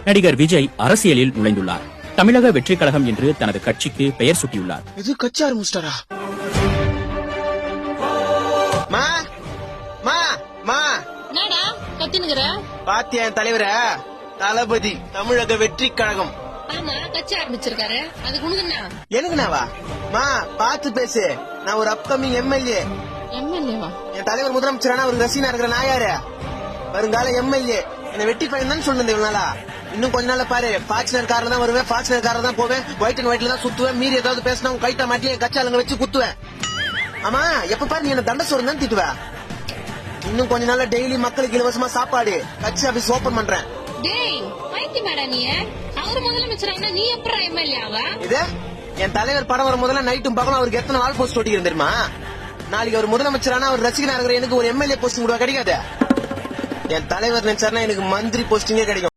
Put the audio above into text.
நடிகர் விஜய் அரசியலில் நுழைந்துள்ளார். தமிழக வெற்றி கழகம் என்று தனது கட்சிக்கு பெயர் சூட்டியுள்ளார். இது கட்சி ஆரம்பிச்சிட்டாரா? பாத்தியா என் தலைவர தளபதி தமிழக வெற்றி கழகம். ஆமா, கட்சி ஆரம்பிச்சிருக்காரு. அதுக்கு உனக்கு எனக்குனாவா? மா பாத்து பேசு. நான் ஒரு அப்கமிங் எம்எல்ஏ. எம்எல்ஏவா? என் தலைவர் முதலமைச்சரான ஒரு ரசிகனா இருக்கிற நான் யாரு? வருங்கால எம்எல்ஏ. என்ன வெட்டி பையன் தான் சொல்லுங்க இவ்வளவு நாளா. இன்னும் கொஞ்ச நாள்ல பாரு, ஃபார்ச்சுனர் கார்ல தான் வருவேன், ஃபார்ச்சுனர் கார்ல தான் போவேன், ஒயிட் அண்ட் ஒயிட்ல தான் சுத்துவேன். மீறி ஏதாவது பேசினா உங்க கைட்ட மாட்டி என் கட்சி ஆளுங்க வச்சு குத்துவேன். ஆமா, எப்ப பாரு நீ என்ன தண்ட சோறு தான் திட்டுவ. இன்னும் கொஞ்ச நாள்ல டெய்லி மக்களுக்கு இலவசமா சாப்பாடு கட்சி ஆபீஸ் ஓபன் பண்றேன். நீ எப்ப எம்எல்ஏ ஆவா? இது என் தலைவர் படம் வரும் முதல்ல நைட்டும் பகலும் அவருக்கு எத்தனை வால் போஸ்ட் ஓட்டி தெரியுமா? நாளைக்கு அவர் முதலமைச்சரான அவர் ரசிகனா இருக்கிற எனக்கு ஒரு எம்எல்ஏ போஸ்டிங் கூட கிடைக்காது. என் தலைவர் நினைச்சாருன்னா எனக்கு மந்திரி போஸ்டிங்கே கிடைக்கும்.